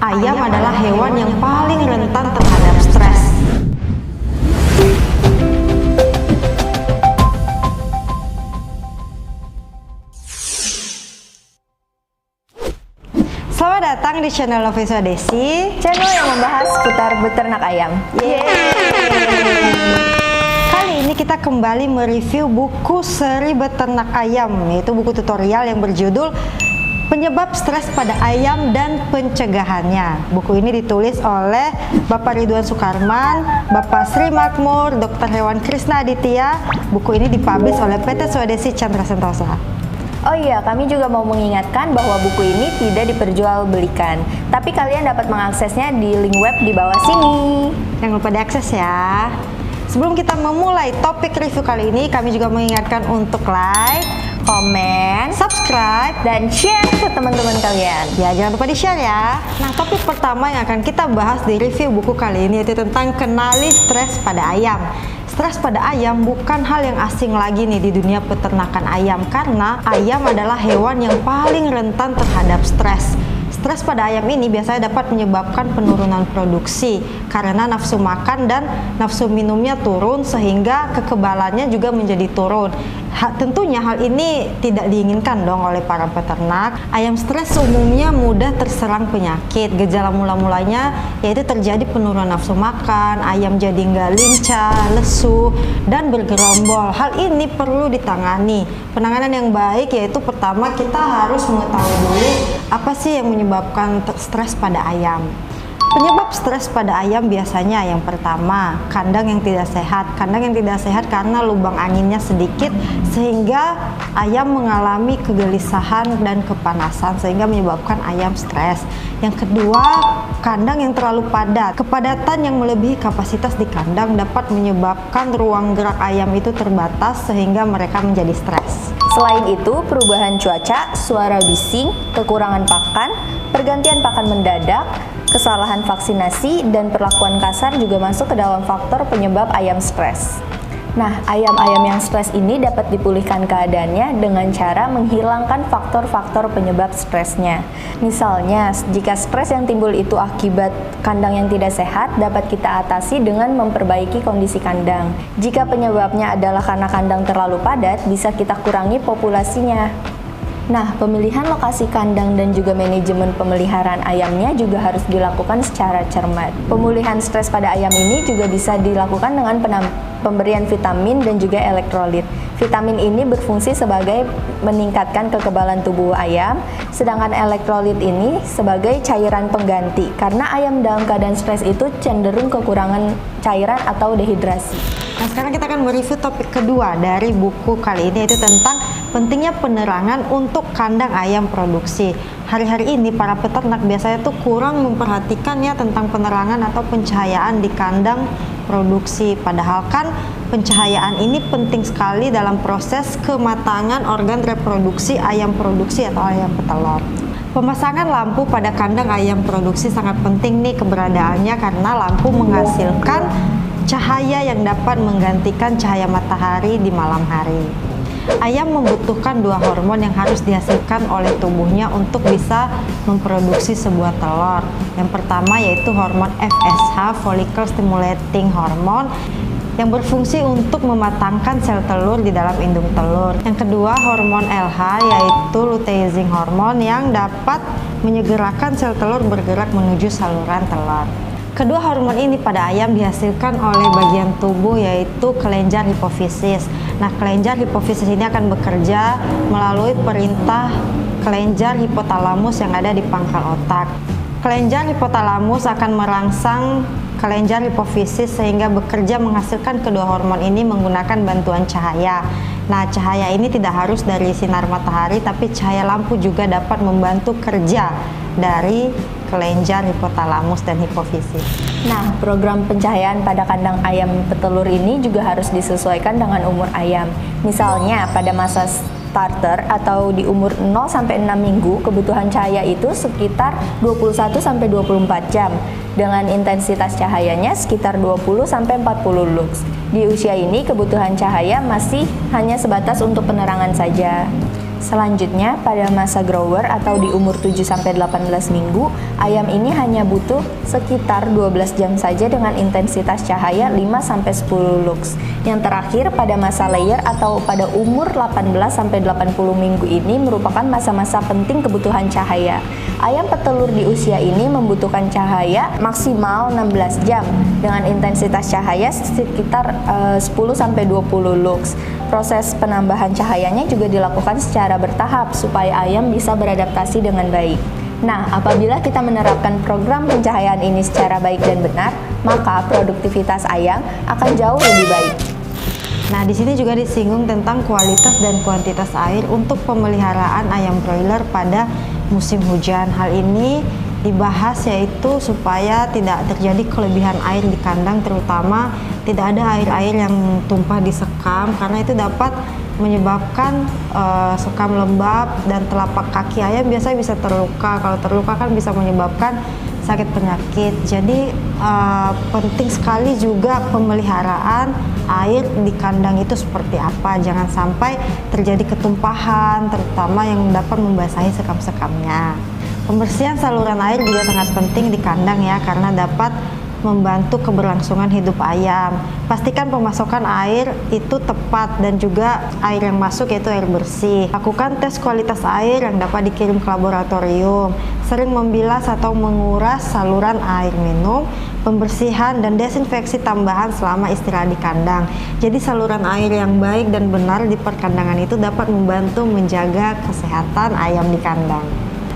Ayam adalah hewan yang paling rentan terhadap stres. Selamat datang di channel Novisa Desi, channel yang membahas seputar beternak ayam. Kali ini kita kembali mereview buku seri beternak ayam, yaitu buku tutorial yang berjudul Penyebab Stres pada Ayam dan Pencegahannya. Buku ini ditulis oleh Bapak Ridwan Sukarman, Bapak Sri Makmur, Dr. Hewan Krisna Aditya. Buku ini dipublish oleh PT Swadesi Chandra Sentosa. Oh iya, kami juga mau mengingatkan bahwa buku ini tidak diperjualbelikan, tapi kalian dapat mengaksesnya di link web di bawah sini. Jangan lupa diakses ya. Sebelum kita memulai topik review kali ini, kami juga mengingatkan untuk like, komen, subscribe, dan share ke teman-teman kalian. Ya, jangan lupa di-share ya. Nah, topik pertama yang akan kita bahas di review buku kali ini yaitu tentang kenali stres pada ayam. Stres pada ayam bukan hal yang asing lagi nih di dunia peternakan ayam, karena ayam adalah hewan yang paling rentan terhadap stres. Stres pada ayam ini biasanya dapat menyebabkan penurunan produksi karena nafsu makan dan nafsu minumnya turun, sehingga kekebalannya juga menjadi turun. Tentunya hal ini tidak diinginkan dong oleh para peternak. Ayam stres umumnya mudah terserang penyakit. Gejala mula-mulanya yaitu terjadi penurunan nafsu makan, ayam jadi nggak lincah, lesu, dan bergerombol. Hal ini perlu ditangani. Penanganan yang baik yaitu pertama kita harus mengetahui dulu apa sih yang menyebabkan stres pada ayam. Penyebab stres pada ayam biasanya yang pertama, kandang yang tidak sehat. Kandang yang tidak sehat karena lubang anginnya sedikit sehingga ayam mengalami kegelisahan dan kepanasan sehingga menyebabkan ayam stres. Yang kedua, kandang yang terlalu padat. Kepadatan yang melebihi kapasitas di kandang dapat menyebabkan ruang gerak ayam itu terbatas sehingga mereka menjadi stres. Selain itu, perubahan cuaca, suara bising, kekurangan pakan, pergantian pakan mendadak, kesalahan vaksinasi, dan perlakuan kasar juga masuk ke dalam faktor penyebab ayam stres. Nah, ayam-ayam yang stres ini dapat dipulihkan keadaannya dengan cara menghilangkan faktor-faktor penyebab stresnya. Misalnya, jika stres yang timbul itu akibat kandang yang tidak sehat, dapat kita atasi dengan memperbaiki kondisi kandang. Jika penyebabnya adalah karena kandang terlalu padat, bisa kita kurangi populasinya. Nah, pemilihan lokasi kandang dan juga manajemen pemeliharaan ayamnya juga harus dilakukan secara cermat. Pemulihan stres pada ayam ini juga bisa dilakukan dengan pemberian vitamin dan juga elektrolit. Vitamin ini berfungsi sebagai meningkatkan kekebalan tubuh ayam, sedangkan elektrolit ini sebagai cairan pengganti, karena ayam dalam keadaan stres itu cenderung kekurangan cairan atau dehidrasi. Nah, sekarang kita akan mereview topik kedua dari buku kali ini, yaitu tentang pentingnya penerangan untuk kandang ayam produksi. Hari-hari ini para peternak biasanya tuh kurang memperhatikan ya tentang penerangan atau pencahayaan di kandang produksi. Padahal kan pencahayaan ini penting sekali dalam proses kematangan organ reproduksi ayam produksi atau ayam petelur. Pemasangan lampu pada kandang ayam produksi sangat penting nih keberadaannya, karena lampu menghasilkan cahaya yang dapat menggantikan cahaya matahari di malam hari. Ayam membutuhkan dua hormon yang harus dihasilkan oleh tubuhnya untuk bisa memproduksi sebuah telur. Yang pertama yaitu hormon FSH, Follicle Stimulating Hormone, yang berfungsi untuk mematangkan sel telur di dalam indung telur. Yang kedua, hormon LH yaitu Luteinizing Hormone, yang dapat menyegerakan sel telur bergerak menuju saluran telur. Kedua hormon ini pada ayam dihasilkan oleh bagian tubuh yaitu kelenjar hipofisis. Nah, kelenjar hipofisis ini akan bekerja melalui perintah kelenjar hipotalamus yang ada di pangkal otak. Kelenjar hipotalamus akan merangsang kelenjar hipofisis sehingga bekerja menghasilkan kedua hormon ini menggunakan bantuan cahaya. Nah, cahaya ini tidak harus dari sinar matahari, tapi cahaya lampu juga dapat membantu kerja dari kelenjar hipotalamus dan hipofisis. Nah, program pencahayaan pada kandang ayam petelur ini juga harus disesuaikan dengan umur ayam. Misalnya, pada masa starter atau di umur 0-6 minggu, kebutuhan cahaya itu sekitar 21-24 jam. Dengan intensitas cahayanya sekitar 20-40 lux. Di usia ini, kebutuhan cahaya masih hanya sebatas untuk penerangan saja. Selanjutnya, pada masa grower atau di umur 7-18 minggu, ayam ini hanya butuh sekitar 12 jam saja dengan intensitas cahaya 5-10 lux. Yang terakhir, pada masa layer atau pada umur 18-80 minggu ini merupakan masa-masa penting kebutuhan cahaya. Ayam petelur di usia ini membutuhkan cahaya maksimal 16 jam dengan intensitas cahaya sekitar 10-20 lux. Proses penambahan cahayanya juga dilakukan secara bertahap supaya ayam bisa beradaptasi dengan baik. Nah, apabila kita menerapkan program pencahayaan ini secara baik dan benar, maka produktivitas ayam akan jauh lebih baik. Nah, di sini juga disinggung tentang kualitas dan kuantitas air untuk pemeliharaan ayam broiler pada musim hujan. Hal ini dibahas yaitu supaya tidak terjadi kelebihan air di kandang, terutama tidak ada air-air yang tumpah di sekam karena itu dapat menyebabkan sekam lembab dan telapak kaki ayam biasanya bisa terluka. Kalau terluka kan bisa menyebabkan sakit penyakit. Jadi penting sekali juga pemeliharaan air di kandang itu seperti apa. Jangan sampai terjadi ketumpahan, terutama yang dapat membasahi sekam-sekamnya. Pembersihan saluran air juga sangat penting di kandang ya, karena dapat membantu keberlangsungan hidup ayam. Pastikan pemasokan air itu tepat dan juga air yang masuk yaitu air bersih. Lakukan tes kualitas air yang dapat dikirim ke laboratorium. Sering membilas atau menguras saluran air minum, pembersihan dan desinfeksi tambahan selama istirahat di kandang. Jadi saluran air yang baik dan benar di perkandangan itu dapat membantu menjaga kesehatan ayam di kandang.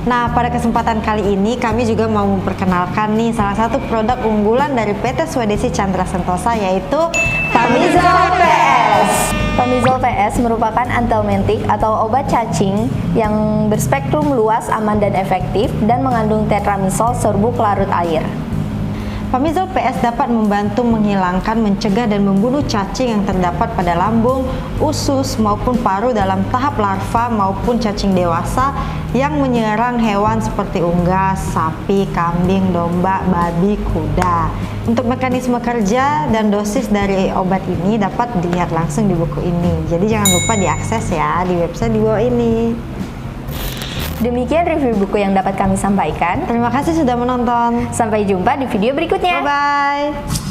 Nah, pada kesempatan kali ini kami juga mau memperkenalkan nih salah satu produk unggulan dari PT Swadesi Chandra Sentosa, yaitu Pamizol PS. Pamizol PS merupakan antelmentik atau obat cacing yang berspektrum luas, aman dan efektif dan mengandung tetramisol serbuk larut air. Pamizol PS dapat membantu menghilangkan, mencegah dan membunuh cacing yang terdapat pada lambung, usus maupun paru dalam tahap larva maupun cacing dewasa yang menyerang hewan seperti unggas, sapi, kambing, domba, babi, kuda. Untuk mekanisme kerja dan dosis dari obat ini dapat dilihat langsung di buku ini. Jadi jangan lupa diakses ya di website di bawah ini. Demikian review buku yang dapat kami sampaikan. Terima kasih sudah menonton. Sampai jumpa di video berikutnya. Bye-bye.